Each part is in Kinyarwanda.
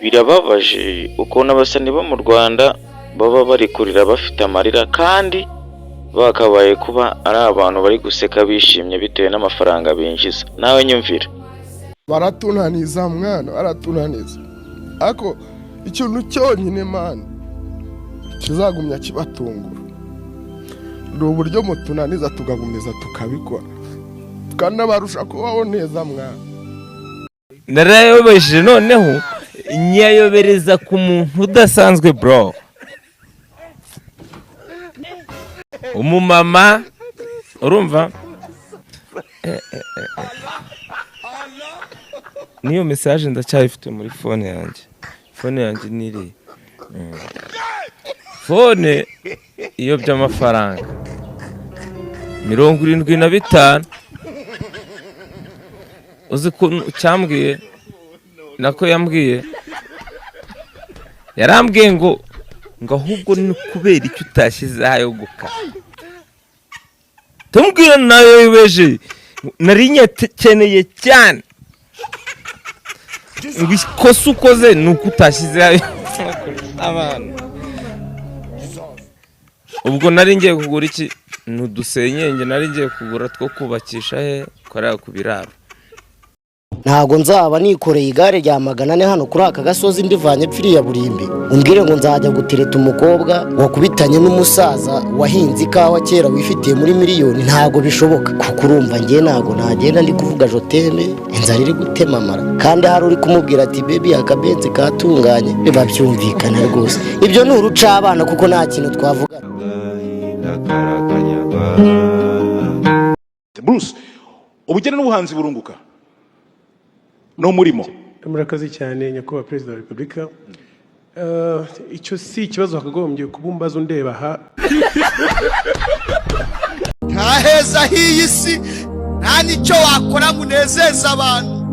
birababaje ukuntu abasani bo mu Rwanda baba bari kurira bafite amarira kandi bakabaye kuba ari abantu bari guseka bishimye bitewe n'amafaranga binjiza. Nawe nyumvira. Baratunaniza mwana, baratunaniza. Ako ikintu cyonyine man kizagumya kibatungura ni uburyo mutunaniza tugagumiza tukabikora kandi abarusha kubaho neza mwana. Narayobeje noneho nyayobereza ku muntu udasanzwe bro. Umumama urumva niyo message ndacyayifite muri phone yanjye. Phone yanjye niri phone iyo by'amafaranga 75 uzi ko cyambwiye nako yambwiye yarambwiye ngo ahubwo ni kubera icyo utashyizayo guka tumbwira nayo ibeje nari nyakeneye cyane ngo ikosa ukoze ni uko utashyizeyo abantu. Ubwo nari ngiye kugura iki n'udusenyenge nari ngiye kugura two kubakisha he korera ku biraro. Ntago nzaba nikoreye igare rya 400 hano kuri aka gasozi ndivanye pfiriya burimbi umbwire ngo nzajya gutereta umukobwa wakubitanye n'umusaza wahinze ikawa kera wifitiye muri miliyoni. Ntago bishoboka kuko urumva ngiye ntago nagenda ndi kuvuga joteme inzara iri gutemamara kandi hari uri kumubwira ati baby akabenzi katunganye biba byumvikana rwose. Ibyo ni uruca abana kuko nta kintu twavuga. Bruce, ubugene n'ubuhanzi burunguka no murimo. Murakazi cyane nyakubahwa Perezida wa Repubulika. Icyo si ikibazo hakagombye kubumbaza undeba ha. Ntaheza hiyi si nta nicyo wakora munezeza abantu.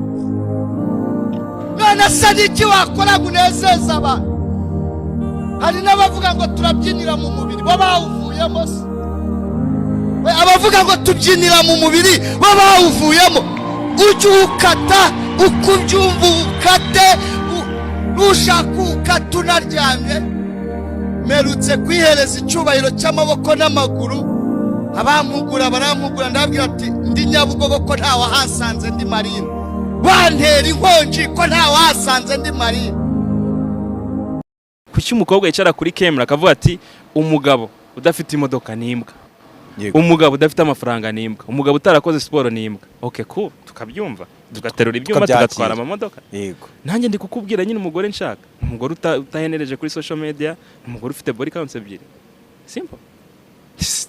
None se n'iki wakora munezeza abantu? Hari n'abavuga ngo turabyinira mu mubiri bo bawuvuyemo se. Abavuga ngo tubyinira mu mubiri bo bawuvuyemo. Ujye ukata uko ubyumva ukate nushaka ukata unaryamye. Merutse kwihereza icyubahiro cy'amaboko n'amaguru abampugura barampugura ndabwira ati ndi Nyabugogo ko nta wahasanze ndi Marine bantera inkonji ko nta wahasanze ndi Marine. Kuki umukobwa yicara kuri camera akavuga ati umugabo udafite imodoka nimbwa, umugabo udafite amafaranga nimbwa, umugabo utarakoze siporo nimbwa. Okay cool, tukabyumva tugaterura ibyuma tugatwara amamodoka. Yego nanjye ndi kukubwira nyine umugore nshaka umugore utahenereje kuri social media, umugore ufite body counts ebyiri. Simple.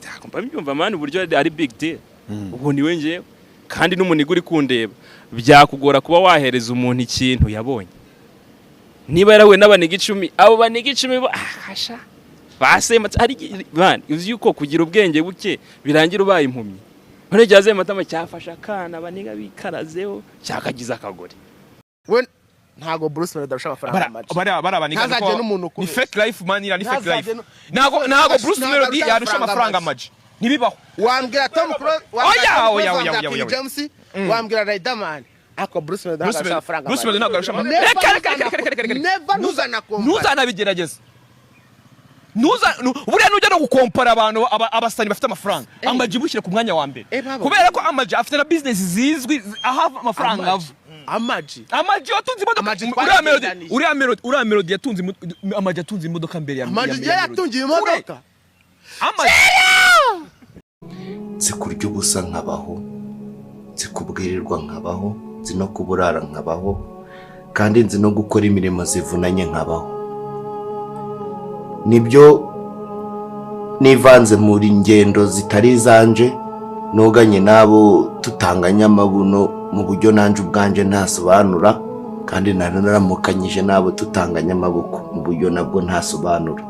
Ndakumva mbyumva man uburyo ari big deal. Ubu ni wenje kandi n'umuntu uri kundeba byakugora kuba wahereza umuntu ikintu yabonye. Niba yarawe n'abaniga 10 abo baniga 10 kasha basema ari man uzi yuko kugira ubwenge buke birangira ubaye impumyi. None jaze matama cyafasha kana baniga bikarazeho cyakagiza akagore. We ntago Bruce Melody arusha amafaranga make. Barabaniga ko ni fake life man, ni fake life. Ntago Bruce Melody yarusha amafaranga make. Nibibaho. Wambwira Tom Cruise, wambwira James, wambwira Riderman. Ako Bruce Melody arusha amafaranga. Bruce Melody ntago arusha amafaranga. Ntuzanabigerageza. Buriya nujya no gukompara abantu abasani bafite amafaranga. Amaji bushyire ku mwanya wa mbere. Kubera ko Amaji afite na business zizwi aha amafaranga ava. Amaji yatunze imodoka. Uriya Melody yatunze Amaji yatunze imodoka mbere ya Amaji yatunze imodoka. Amaji zikurya ubusa nkabaho, zikubwirirwa nkabaho, zino kuburara nkabaho, kandi nzi no gukora imirimo zivunanye nkabaho. Nibyo nivanze muri ngendo zitari zanje noganye nabo tutanganya amabuno mu buryo nanje ubwanje ntasobanura kandi naramukanyije nabo tutanganya amaboko mu buryo nabwo ntasobanura.